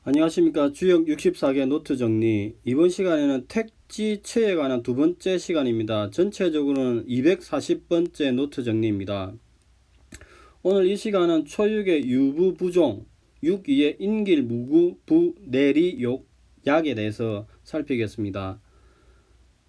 안녕하십니까. 주역 64개 노트 정리. 이번 시간에는 택지체에 관한 두 번째 시간입니다. 전체적으로는 240번째 노트 정리입니다. 오늘 이 시간은 초육의 유부 부종, 6위의 인길 무구 부 내리 욕 약에 대해서 살피겠습니다.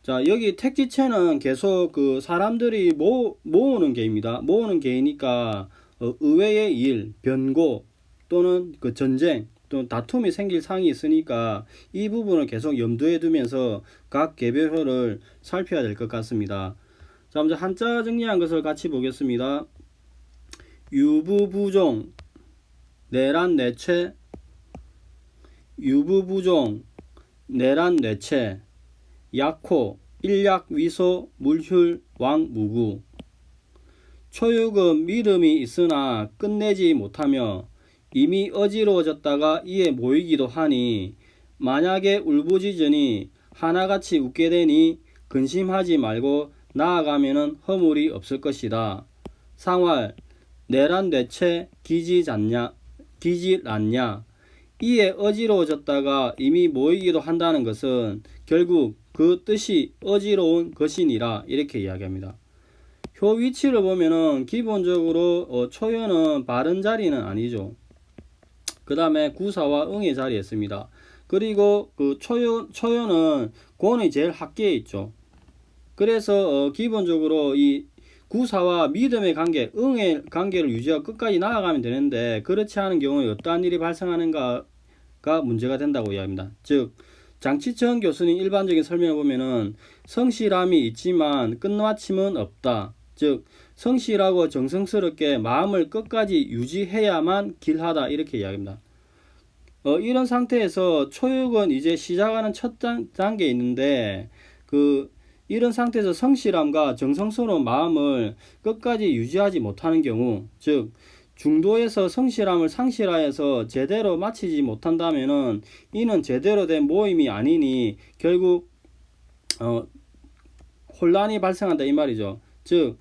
자, 여기 택지체는 계속 그 사람들이 모으는 개입니다. 모으는 개이니까 의외의 일, 변고 또는 그 전쟁 또 다툼이 생길 상이 있으니까 이 부분을 계속 염두에 두면서 각 개별호를 살펴야 될 것 같습니다. 자, 먼저 한자 정리한 것을 같이 보겠습니다. 유부부종, 내란내체, 유부부종, 내란내체, 약호, 일약위소, 물휼, 왕무구. 초육은 믿음이 있으나 끝내지 못하며 이미 어지러워졌다가 이에 모이기도 하니 만약에 울부짖으니 하나같이 웃게 되니 근심하지 말고 나아가면은 허물이 없을 것이다. 상활 내란내체 기지않냐 이에 어지러워졌다가 이미 모이기도 한다는 것은 결국 그 뜻이 어지러운 것이니라 이렇게 이야기합니다. 효 위치를 보면은 기본적으로 초연은 바른 자리는 아니죠. 그 다음에 구사와 응의 자리에 있습니다. 그리고 그 초연은 권의 제일 합계에 있죠. 그래서 기본적으로 이 구사와 믿음의 관계, 응의 관계를 유지하고 끝까지 나아가면 되는데 그렇지 않은 경우에 어떠한 일이 발생하는가가 문제가 된다고 이야기합니다. 즉 장치천 교수님 일반적인 설명을 보면은 성실함이 있지만 끝마침은 없다. 즉 성실하고 정성스럽게 마음을 끝까지 유지해야만 길하다 이렇게 이야기합니다. 이런 상태에서 초육은 이제 시작하는 첫 단계에 있는데 이런 상태에서 성실함과 정성스러운 마음을 끝까지 유지하지 못하는 경우, 즉 중도에서 성실함을 상실하여서 제대로 마치지 못한다면은 이는 제대로 된 모임이 아니니 결국 혼란이 발생한다 이 말이죠. 즉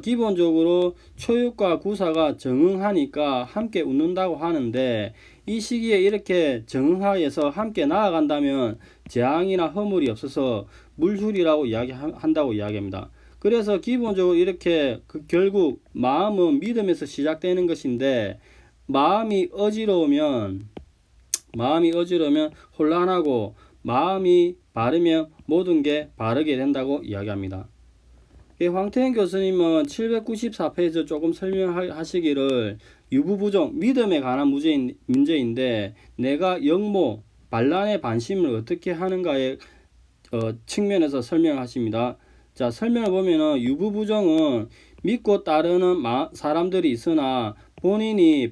기본적으로 초육과 구사가 정응하니까 함께 웃는다고 하는데 이 시기에 이렇게 정응하여서 함께 나아간다면 재앙이나 허물이 없어서 물휼이라고 이야기한다고 이야기합니다. 그래서 기본적으로 이렇게 결국 마음은 믿음에서 시작되는 것인데 마음이 어지러우면 혼란하고 마음이 바르면 모든 게 바르게 된다고 이야기합니다. 황태현 교수님은 794페이지 조금 설명하시기를 유부부종, 믿음에 관한 문제인데 내가 영모, 반란의 반심을 어떻게 하는가의 측면에서 설명하십니다. 자, 설명을 보면은 유부부종은 믿고 따르는 사람들이 있으나 본인이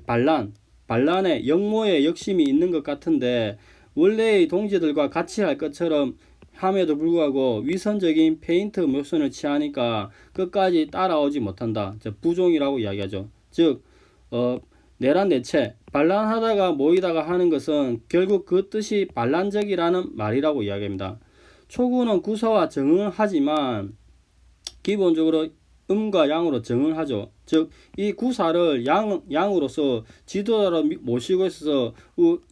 반란의 영모에 욕심이 있는 것 같은데 원래의 동지들과 같이 할 것처럼 함에도 불구하고 위선적인 페인트 모션을 취하니까 끝까지 따라오지 못한다. 부종이라고 이야기하죠. 즉 내란내체 반란하다가 모이다가 하는 것은 결국 그 뜻이 반란적이라는 말이라고 이야기합니다. 초구는 구사와 정응을 하지만 기본적으로 음과 양으로 정을 하죠. 즉 이 구사를 양으로서 지도자로 모시고 있어서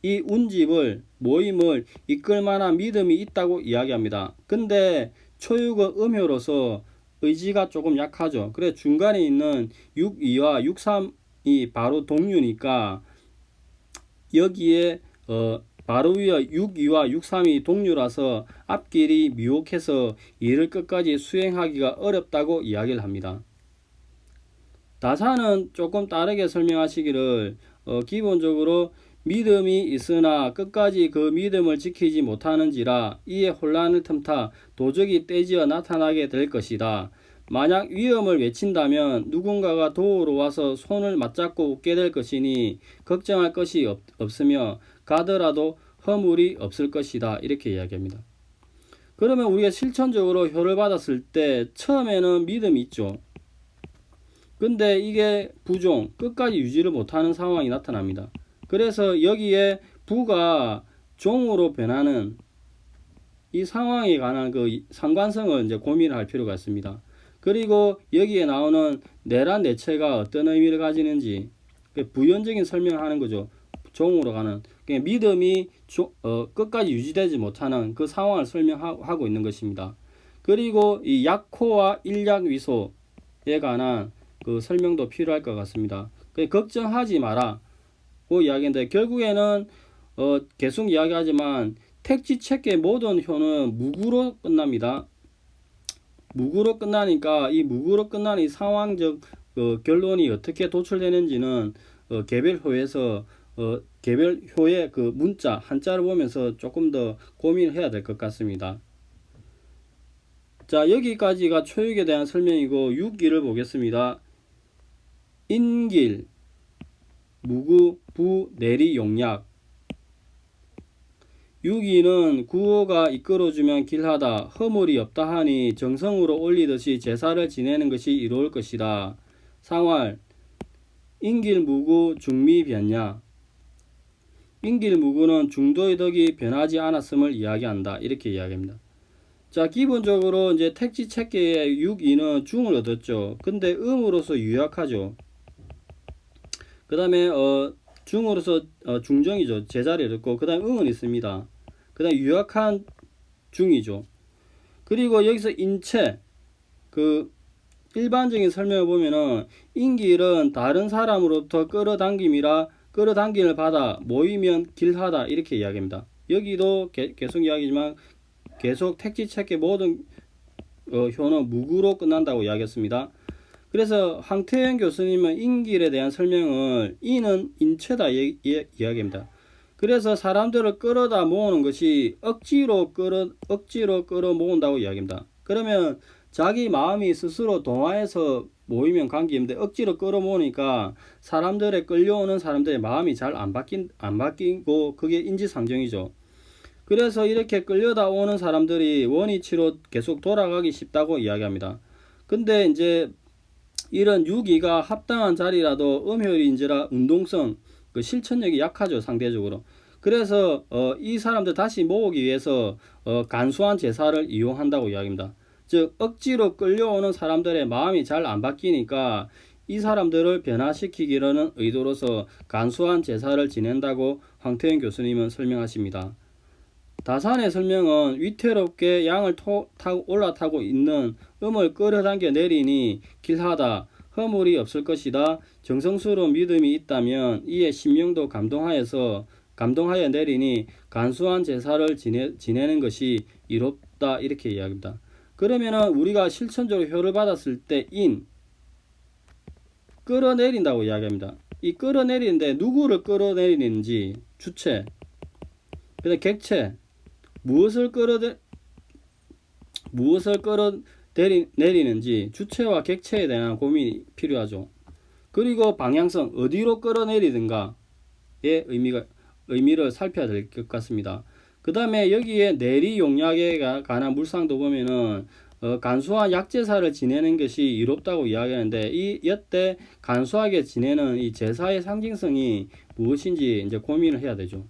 이 운집을 모임을 이끌 만한 믿음이 있다고 이야기합니다. 근데 초육은 음효로서 의지가 조금 약하죠. 그래 중간에 있는 6.2와 6.3이 바로 동류니까 여기에 바로 위에 6.2와 6.3이 동류라서 앞길이 미혹해서 이를 끝까지 수행하기가 어렵다고 이야기를 합니다. 다사는 조금 다르게 설명하시기를 기본적으로 믿음이 있으나 끝까지 그 믿음을 지키지 못하는지라 이에 혼란을 틈타 도적이 떼지어 나타나게 될 것이다. 만약 위험을 외친다면 누군가가 도우러 와서 손을 맞잡고 웃게 될 것이니 걱정할 것이 없으며 가더라도 허물이 없을 것이다. 이렇게 이야기합니다. 그러면 우리가 실천적으로 효를 받았을 때 처음에는 믿음이 있죠. 근데 이게 부종, 끝까지 유지를 못하는 상황이 나타납니다. 그래서 여기에 부가 종으로 변하는 이 상황에 관한 그 상관성을 이제 고민을 할 필요가 있습니다. 그리고 여기에 나오는 내란내체가 어떤 의미를 가지는지 부연적인 설명을 하는 거죠. 종으로 가는 믿음이 끝까지 유지되지 못하는 그 상황을 설명하고 있는 것입니다. 그리고 이 약호와 일약위소에 관한 그 설명도 필요할 것 같습니다. 걱정하지 마라 고 이야기인데 결국에는 계속 이야기하지만 택지체계 모든 효는 무구로 끝납니다. 무구로 끝나니까 이 무구로 끝나는 이 상황적 결론이 어떻게 도출되는지는 개별효에서 개별효의 그 문자 한자를 보면서 조금 더 고민을 해야 될 것 같습니다. 자, 여기까지가 초육에 대한 설명이고 6기를 보겠습니다. 인길, 무구, 부, 내리, 용약. 6기는 구호가 이끌어주면 길하다, 허물이 없다 하니 정성으로 올리듯이 제사를 지내는 것이 이로울 것이다. 상활, 인길무구 중미변야. 인길무구는 중도의 덕이 변하지 않았음을 이야기한다. 이렇게 이야기합니다. 자, 기본적으로 이제 택지체계의 6이는 중을 얻었죠. 근데 음으로서 유약하죠. 그 다음에 중으로서 중정이죠. 제자리를 얻고 그 다음에 음은 있습니다. 그 다음에 유약한 중이죠. 그리고 여기서 인체 그 일반적인 설명을 보면은 인길은 다른 사람으로부터 끌어당김을 받아 모이면 길하다 이렇게 이야기합니다. 여기도 계속 이야기지만 계속 택지체계 모든 효는 무구로 끝난다고 이야기했습니다. 그래서 황태현 교수님은 인길에 대한 설명을 이는 인체다 이야기합니다. 그래서 사람들을 끌어다 모으는 것이 억지로 끌어 모은다고 이야기합니다. 그러면 자기 마음이 스스로 동화해서 모이면 관계인데 억지로 끌어 모으니까 사람들의 끌려오는 사람들의 마음이 잘 안 바뀌고 그게 인지상정이죠. 그래서 이렇게 끌려다 오는 사람들이 원위치로 계속 돌아가기 쉽다고 이야기합니다. 근데 이제 이런 6기가 합당한 자리라도 음혈인지라 운동성, 그 실천력이 약하죠, 상대적으로. 그래서 이 사람들 다시 모으기 위해서 간소한 제사를 이용한다고 이야기합니다. 즉 억지로 끌려오는 사람들의 마음이 잘 안 바뀌니까 이 사람들을 변화시키기라는 의도로서 간소한 제사를 지낸다고 황태현 교수님은 설명하십니다. 다산의 설명은 위태롭게 양을 올라타고 있는 음을 끌어당겨 내리니 길하다, 허물이 없을 것이다, 정성스러운 믿음이 있다면 이에 심령도 감동하여 내리니 간소한 제사를 지내는 것이 이롭다 이렇게 이야기합니다. 그러면은 우리가 실천적으로 효를 받았을 때 끌어내린다고 이야기합니다. 이 끌어내리는데 누구를 끌어내리는지 주체, 그다음 객체, 무엇을 끌어내리는지 주체와 객체에 대한 고민이 필요하죠. 그리고 방향성, 어디로 끌어내리든가의 의미를 살펴야 될 것 같습니다. 그 다음에 여기에 내리 용약에 관한 물상도 보면은 간소한 약제사를 지내는 것이 이롭다고 이야기하는데 이 여태 간소하게 지내는 이 제사의 상징성이 무엇인지 이제 고민을 해야 되죠.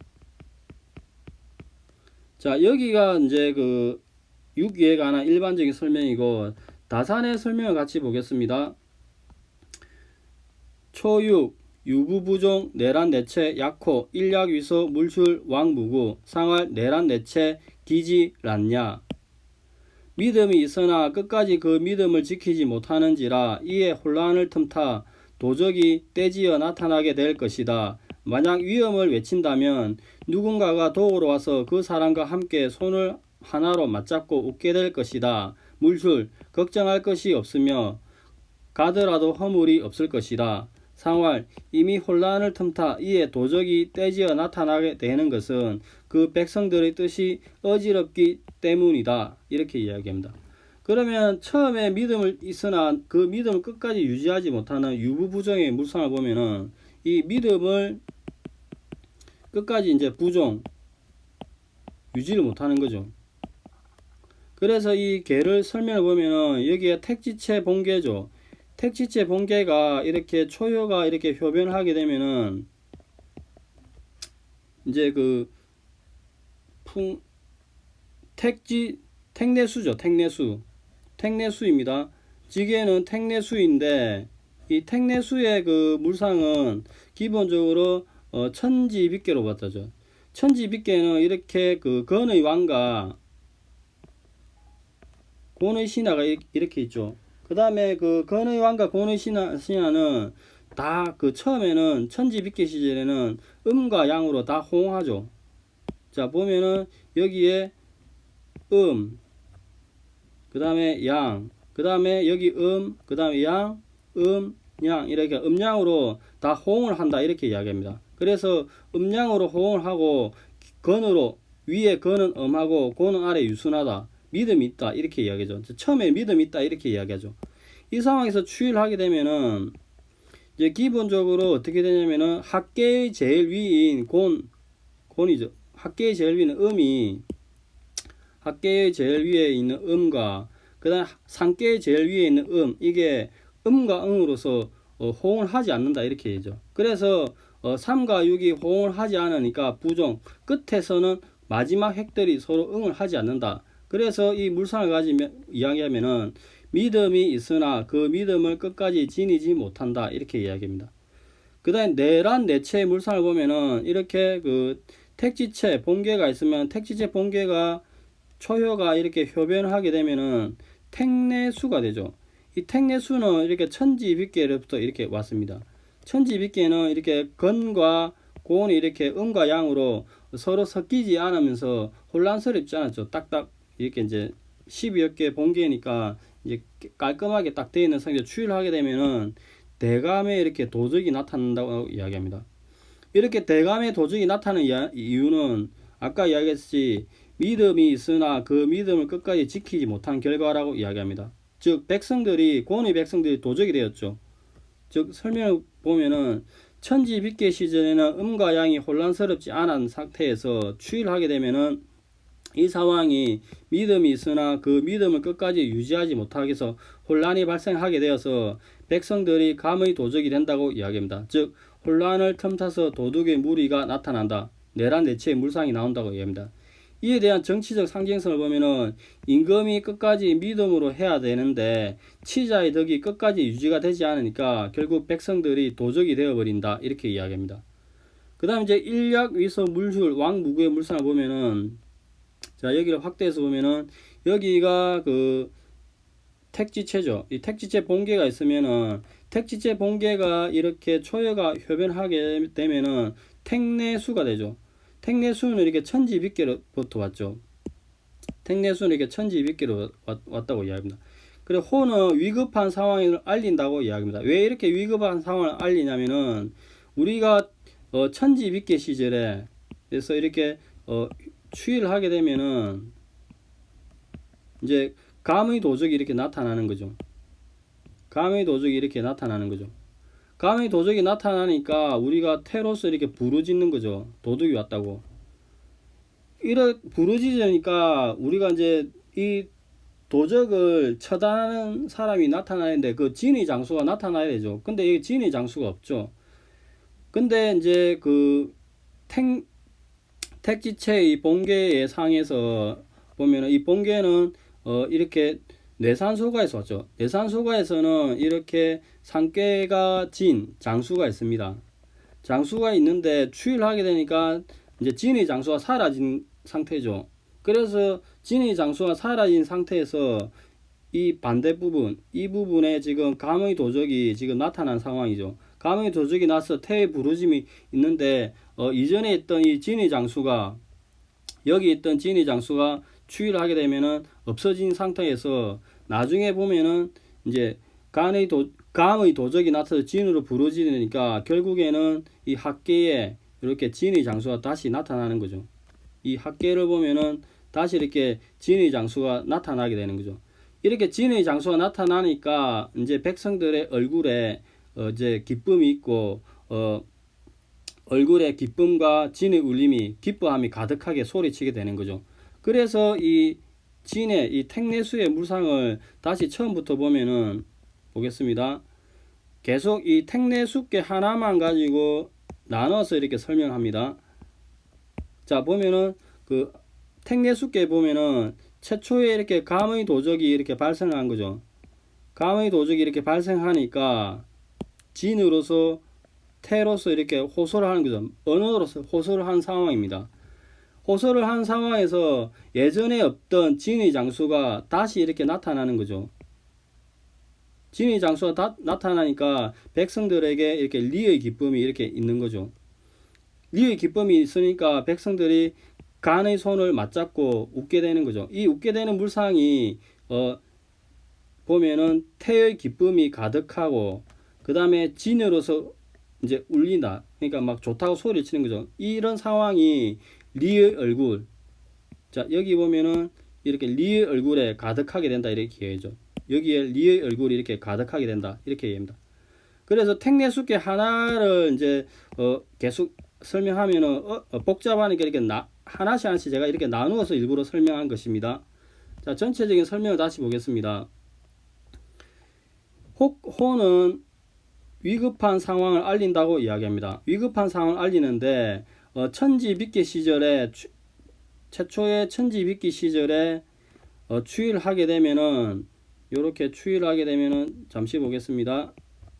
자, 여기가 이제 그 6기에 관한 일반적인 설명이고 다산의 설명을 같이 보겠습니다. 초육, 유부부종, 내란내체, 약호, 일약위소, 물출, 왕무구, 상활, 내란내체, 기지, 란야. 믿음이 있으나 끝까지 그 믿음을 지키지 못하는지라 이에 혼란을 틈타 도적이 떼지어 나타나게 될 것이다. 만약 위험을 외친다면 누군가가 도우러 와서 그 사람과 함께 손을 하나로 맞잡고 웃게 될 것이다. 물술, 걱정할 것이 없으며 가더라도 허물이 없을 것이다. 상활, 이미 혼란을 틈타 이에 도적이 떼지어 나타나게 되는 것은 그 백성들의 뜻이 어지럽기 때문이다. 이렇게 이야기합니다. 그러면 처음에 믿음을 있으나 그 믿음을 끝까지 유지하지 못하는 유부부정의 물상을 보면은 이 믿음을 끝까지 이제 유지를 못하는 거죠. 그래서 이 개를 설명을 보면은 여기에 택지체 본계죠. 택지체 본계가 이렇게 초효가 이렇게 효변을 하게 되면은 이제 그 택내수죠. 택내수입니다. 지게는 택내수인데 이 택내수의 그 물상은 기본적으로 천지빗계로 봤다죠. 천지빗계는 이렇게 그 건의 왕과 곤의 신하가 이렇게 있죠. 그 다음에 그 건의 왕과 곤의 신하는 다 그 처음에는 천지빗계 시절에는 음과 양으로 다 호응하죠. 자, 보면은 여기에 그 다음에 양, 그 다음에 여기 그 다음에 양, 양, 이렇게 음양으로 다 호응을 한다, 이렇게 이야기합니다. 그래서 음양으로 호응을 하고 건으로, 위에 건은 음하고 고는 아래 유순하다, 믿음이 있다, 이렇게 이야기하죠. 처음에 믿음이 있다, 이렇게 이야기하죠. 이 상황에서 추이를 하게 되면은 이제 기본적으로 어떻게 되냐면은 학계의 제일 위인 곤이죠. 학계의 제일 위는 학계의 제일 위에 있는 음과 그 다음 상계의 제일 위에 있는 이게 음과 응으로서 호응을 하지 않는다, 이렇게 얘기죠. 그래서 3과 6이 호응을 하지 않으니까 부종, 끝에서는 마지막 핵들이 서로 응을 하지 않는다. 그래서 이 물상을 가지면 이야기하면은 믿음이 있으나 그 믿음을 끝까지 지니지 못한다, 이렇게 이야기합니다. 그 다음에 내란 내체의 물상을 보면은 이렇게 그 택지체 본계가 있으면 택지체 본계가 초효가 이렇게 효변하게 되면은 택내수가 되죠. 이 택내수는 이렇게 천지빗계로부터 이렇게 왔습니다. 천지빗계는 이렇게 건과 고온이 이렇게 음과 양으로 서로 섞이지 않으면서 혼란스럽지 않았죠. 딱딱 이렇게 이제 12여 개 본계니까 이제 깔끔하게 딱 되어 있는 상태 추이를 하게 되면은 대감에 이렇게 도적이 나타난다고 이야기합니다. 이렇게 대감에 도적이 나타나는 이유는 아까 이야기했듯이 믿음이 있으나 그 믿음을 끝까지 지키지 못한 결과라고 이야기합니다. 즉 백성들이 고은의 백성들이 도적이 되었죠. 즉 설명을 보면은 천지빗계 시절에는 음과 양이 혼란스럽지 않은 상태에서 추이를 하게 되면은 이 상황이 믿음이 있으나 그 믿음을 끝까지 유지하지 못하게 해서 혼란이 발생하게 되어서 백성들이 감의 도적이 된다고 이야기합니다. 즉 혼란을 틈타서 도둑의 무리가 나타난다. 내란 내치의 물상이 나온다고 이야기합니다. 이에 대한 정치적 상징성을 보면은 임금이 끝까지 믿음으로 해야 되는데 치자의 덕이 끝까지 유지가 되지 않으니까 결국 백성들이 도적이 되어버린다, 이렇게 이야기합니다. 그 다음 이제 일약 위서 물휴 왕무구의 물상을 보면은 자, 여기를 확대해서 보면은 여기가 그 택지체죠. 이 택지체 본계가 있으면은 택지체 본계가 이렇게 초여가 효변하게 되면은 택내수가 되죠. 택내수는 이렇게 천지빗계로부터 왔죠. 택내수는 이렇게 천지빗계로 왔다고 이야기합니다. 그리고 호는 위급한 상황을 알린다고 이야기합니다. 왜 이렇게 위급한 상황을 알리냐면은 우리가 천지빗계 시절에 그래서 이렇게 추이를 하게 되면은 이제 감의 도적이 이렇게 나타나는 거죠. 감의 도적이 이렇게 나타나는 거죠. 감의 도적이 나타나니까 우리가 태로서 이렇게 부르짖는 거죠. 도둑이 왔다고. 이렇게 부르짖으니까 우리가 이제 이 도적을 처단하는 사람이 나타나는데 그 진의 장수가 나타나야 되죠. 근데 이 진의 장수가 없죠. 근데 이제 그 택지체의 본계의 상에서 보면은 이 본계는 이렇게 내산소가에서 왔죠. 내산소가에서는 이렇게 상계가 진 장수가 있습니다. 장수가 있는데 추이를 하게 되니까 이제 진의 장수가 사라진 상태죠. 그래서 진의 장수가 사라진 상태에서 이 반대 부분, 이 부분에 지금 감의 도적이 지금 나타난 상황이죠. 감의 도적이 나서 태의 부르짐이 있는데 이전에 있던 이 진의 장수가 여기 있던 진의 장수가 추이를 하게 되면은 없어진 상태에서 나중에 보면은 이제 감의 도적이 나타서 진으로 부르짖으니까 결국에는 이 학계에 이렇게 진의 장수가 다시 나타나는 거죠. 이 학계를 보면은 다시 이렇게 진의 장수가 나타나게 되는 거죠. 이렇게 진의 장수가 나타나니까 이제 백성들의 얼굴에 이제 기쁨이 있고 얼굴에 기쁨과 진의 울림이 기뻐함이 가득하게 소리치게 되는 거죠. 그래서 이 진의 이 택내수의 물상을 다시 처음부터 보면은 보겠습니다. 계속 이 택내수께 하나만 가지고 나눠서 이렇게 설명합니다. 자, 보면은 그 택내수께 보면은 최초에 이렇게 감의 도적이 이렇게 발생한 거죠. 감의 도적이 이렇게 발생하니까 진으로서 태로서 이렇게 호소를 하는 거죠. 언어로서 호소를 한 상황입니다. 호소를 한 상황에서 예전에 없던 진의 장수가 다시 이렇게 나타나는 거죠. 진의 장수가 나타나니까 백성들에게 이렇게 리의 기쁨이 이렇게 있는 거죠. 리의 기쁨이 있으니까 백성들이 간의 손을 맞잡고 웃게 되는 거죠. 이 웃게 되는 물상이 보면은 태의 기쁨이 가득하고 그 다음에 진으로서 이제 울린다. 그러니까 막 좋다고 소리 치는 거죠. 이런 상황이 리의 얼굴. 자, 여기 보면은 이렇게 리의 얼굴에 가득하게 된다. 이렇게 이해하죠. 여기에 리의 얼굴이 이렇게 가득하게 된다. 이렇게 이해합니다. 그래서 택내숫개 하나를 이제 계속 설명하면은 복잡하니까 이렇게 하나씩 제가 이렇게 나누어서 일부러 설명한 것입니다. 자, 전체적인 설명을 다시 보겠습니다. 호는 위급한 상황을 알린다고 이야기합니다. 위급한 상황을 알리는데 천지빚기 시절에 최초의 천지빚기 시절에 추위를 하게 되면은 요렇게 추위를 하게 되면은 잠시 보겠습니다.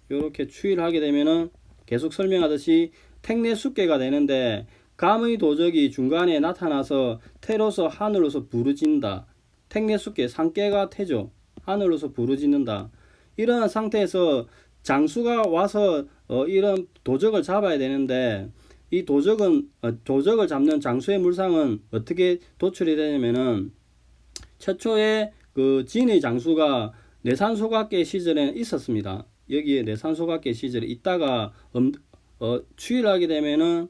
요렇게 추위를 하게 되면은 계속 설명하듯이 택내숫개가 되는데 감의 도적이 중간에 나타나서 태로서 하늘로서 부르짖는다. 택내숫개 상깨가 태죠. 하늘로서 부르짖는다. 이런 상태에서 장수가 와서 이런 도적을 잡아야 되는데 이 도적은 도적을 잡는 장수의 물상은 어떻게 도출이 되냐면은 최초에 그 진의 장수가 내산소각계 시절에는 있었습니다. 여기에 내산소각계 시절에 있다가 추위를 하게 되면은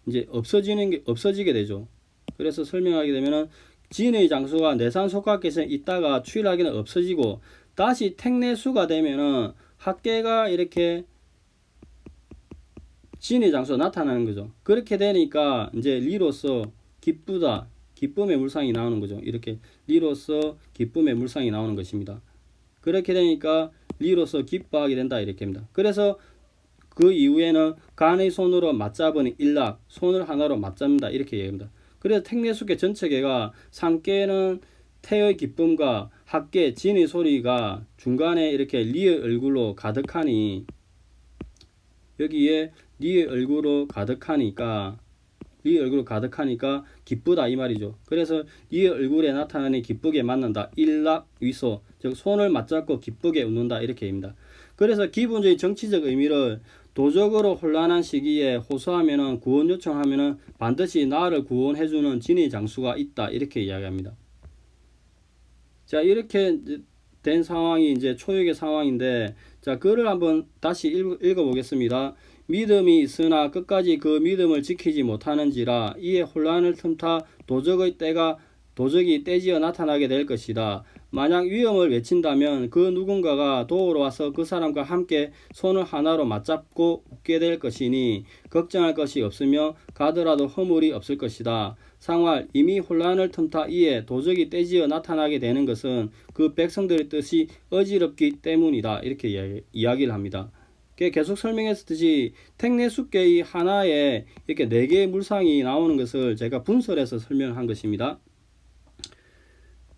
이제 없어지게 되죠. 그래서 설명하게 되면은 진의 장수가 내산소각계에서 있다가 추위를 하기는 없어지고 다시 택내수가 되면은 학계가 이렇게 진의 장수가 나타나는 거죠. 그렇게 되니까 이제 리로서 기쁘다, 기쁨의 물상이 나오는 거죠. 이렇게 리로서 기쁨의 물상이 나오는 것입니다. 그렇게 되니까 리로서 기뻐하게 된다 이렇게 합니다. 그래서 그 이후에는 간의 손으로 맞잡은 일락, 손을 하나로 맞잡는다 이렇게 얘기합니다. 그래서 택내수계 전체계가 상계는 태의 기쁨과 학계 진의 소리가 중간에 이렇게 리의 얼굴로 가득하니 여기에 리의 얼굴로 가득하니까 기쁘다 이 말이죠. 그래서 리의 얼굴에 나타나니 기쁘게 맞는다. 일락위소, 즉 손을 맞잡고 기쁘게 웃는다 이렇게 입니다. 그래서 기본적인 정치적 의미를 도적으로 혼란한 시기에 호소하면은 구원 요청하면은 반드시 나를 구원해주는 진의 장수가 있다 이렇게 이야기합니다. 자, 이렇게 된 상황이 이제 초역의 상황인데, 자, 글을 한번 다시 읽어보겠습니다. 믿음이 있으나 끝까지 그 믿음을 지키지 못하는지라 이에 혼란을 틈타 도적이 떼지어 나타나게 될 것이다. 만약 위험을 외친다면 그 누군가가 도우러 와서 그 사람과 함께 손을 하나로 맞잡고 웃게 될 것이니 걱정할 것이 없으며 가더라도 허물이 없을 것이다. 상활 이미 혼란을 틈타 이에 도적이 떼지어 나타나게 되는 것은 그 백성들의 뜻이 어지럽기 때문이다. 이렇게 이야기를 합니다. 계속 설명했듯이 택내숫개의 하나에 이렇게 4개의 물상이 나오는 것을 제가 분설해서 설명한 것입니다.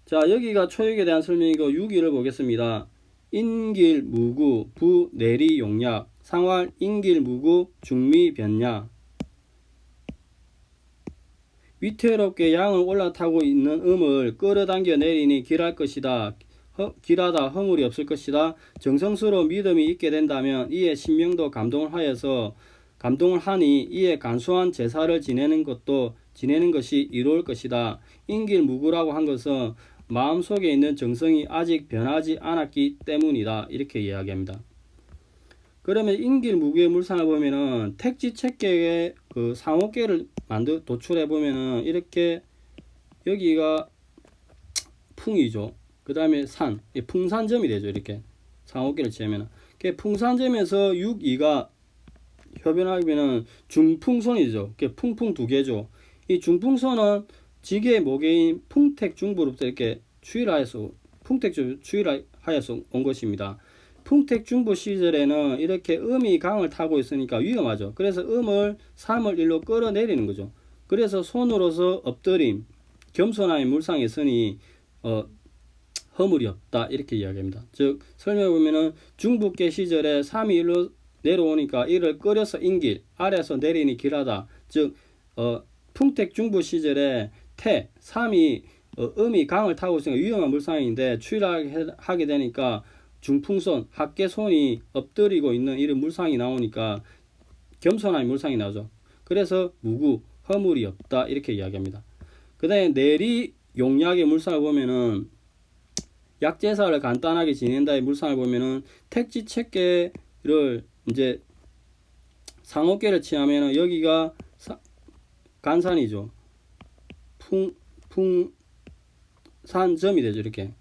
자, 여기가 초역에 대한 설명이고 6위를 보겠습니다. 인길 무구 부 내리 용약 상활 인길 무구 중미 변야 위태롭게 양을 올라타고 있는 음을 끌어당겨 내리니 길할 것이다. 길하다 허물이 없을 것이다. 정성스러운 믿음이 있게 된다면 이에 신명도 감동을 하니 이에 간소한 제사를 지내는 것이 이로울 것이다. 인길무구라고 한 것은 마음속에 있는 정성이 아직 변하지 않았기 때문이다. 이렇게 이야기합니다. 그러면 인길무구의 물상을 보면은 택지책계의 그 상호계를 도출해 보면은 이렇게 여기가 풍이죠. 그 다음에 산, 풍산점이 되죠. 이렇게 상호계를 치면 풍산점에서 6, 2가 협연하면은 중풍선이죠. 풍풍 2개죠. 이 중풍선은 지계 모계인 풍택중부로부터 이렇게 추일하여서 온 것입니다. 풍택중부 시절에는 이렇게 음이 강을 타고 있으니까 위험하죠. 그래서 음을 3을 1로 끌어내리는 거죠. 그래서 손으로서 엎드림, 겸손함의 물상에 있으니 허물이 없다 이렇게 이야기합니다. 즉 설명해 보면은 중부계 시절에 3이 1로 내려오니까 이를 끓여서 인길, 아래에서 내리니 길하다. 즉 풍택 중부 시절에 태, 삼이 음이 강을 타고 있으니까 위험한 물상인데 추일하게 되니까 중풍손, 합계손이 엎드리고 있는 이런 물상이 나오니까 겸손한 물상이 나오죠. 그래서 무구, 허물이 없다 이렇게 이야기합니다. 그 다음에 내리 용약의 물상을 보면은 약제사를 간단하게 지낸다의 물상을 보면은 택지 책계를 이제 상옥계를 취하면은 여기가 간산이죠. 풍산점이 되죠. 이렇게.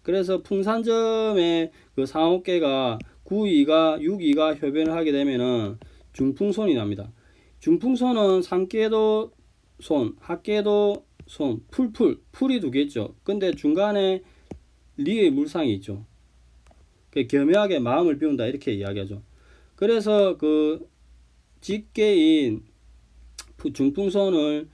그래서 풍산점의 그 상옥계가 9이가 6이가 협연을 하게 되면은 중풍손이 납니다. 중풍손은 상계도 손, 합계도 손, 풀이 두 개 있죠. 근데 중간에 리의 물상이 있죠. 겸허하게 마음을 비운다 이렇게 이야기하죠. 그래서 그 직계인 중풍손을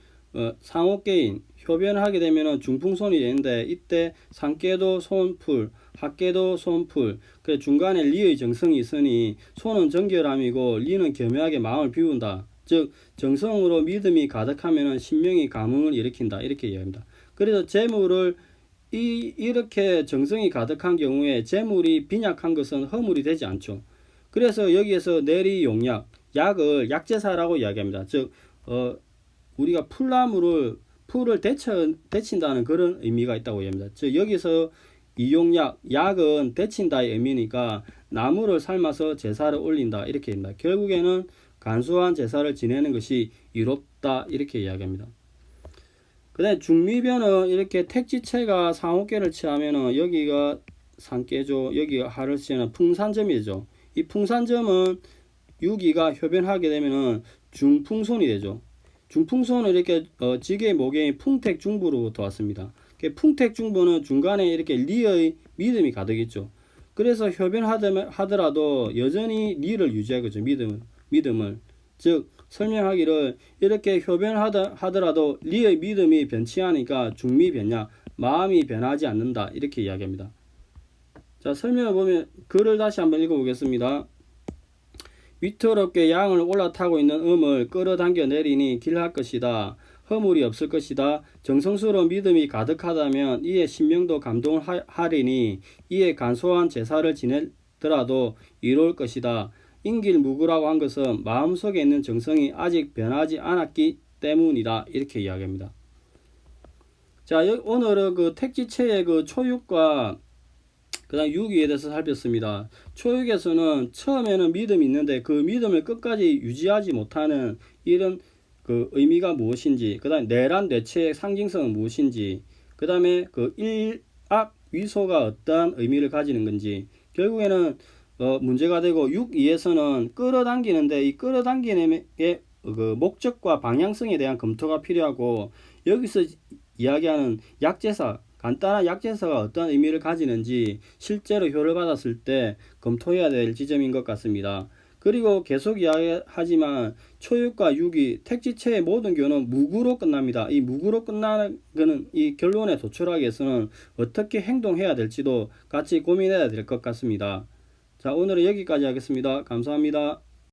상옥계인 협연하게 되면은 중풍손이 되는데 이때 상계도 손풀, 합계도 손풀. 그래 중간에 리의 정성이 있으니 손은 정결함이고 리는 겸허하게 마음을 비운다. 즉 정성으로 믿음이 가득하면은 신명이 감흥을 일으킨다 이렇게 이야기합니다. 그래서 재물을 이렇게 정성이 가득한 경우에 재물이 빈약한 것은 허물이 되지 않죠. 그래서 여기에서 내리 용약, 약을 약제사라고 이야기합니다. 즉 우리가 풀을 데친다는 그런 의미가 있다고 이야기합니다. 즉 여기서 이용약, 약은 데친다의 의미니까 나무를 삶아서 제사를 올린다 이렇게 합니다. 결국에는 간소한 제사를 지내는 것이 이롭다 이렇게 이야기합니다. 그 다음에 중미변은 이렇게 택지체가 상옥계를 취하면은 여기가 상계죠. 여기가 하를 취하는 풍산점이죠. 이 풍산점은 6이가 협연하게 되면은 중풍손이 되죠. 중풍손은 이렇게 지게 모경이 풍택 중부로부터 왔습니다. 풍택 중부는 중간에 이렇게 리의 믿음이 가득 있죠. 그래서 협연하더라도 여전히 리를 유지하겠죠. 믿음을. 즉 설명하기를 이렇게 협연하더라도 리의 믿음이 변치 않으니까 중미변약, 마음이 변하지 않는다 이렇게 이야기합니다. 자 설명을 보면 글을 다시 한번 읽어보겠습니다. 위태롭게 양을 올라타고 있는 음을 끌어당겨 내리니 길할 것이다. 허물이 없을 것이다. 정성스러운 믿음이 가득하다면 이에 신명도 감동을 하리니 이에 간소한 제사를 지내더라도 이로울 것이다. 인길무구라고 한 것은 마음속에 있는 정성이 아직 변하지 않았기 때문이다. 이렇게 이야기합니다. 자, 오늘은 그 택지체의 그 초육과 그 다음 유기에 대해서 살폈습니다. 초육에서는 처음에는 믿음이 있는데 그 믿음을 끝까지 유지하지 못하는 이런 그 의미가 무엇인지, 그 다음에 내란 뇌체의 상징성은 무엇인지, 그 다음에 그 일악 위소가 어떠한 의미를 가지는 건지, 결국에는 문제가 되고 6.2에서는 끌어당기는데 이 끌어당기는 그 목적과 방향성에 대한 검토가 필요하고 여기서 이야기하는 약제사, 간단한 약제사가 어떤 의미를 가지는지 실제로 효를 받았을 때 검토해야 될 지점인 것 같습니다. 그리고 계속 이야기하지만 초육과 육이 택지체의 모든 교는 무구로 끝납니다. 이 무구로 끝나는 것은 이 결론에 도출하기 위해서는 어떻게 행동해야 될지도 같이 고민해야 될 것 같습니다. 자, 오늘은 여기까지 하겠습니다. 감사합니다.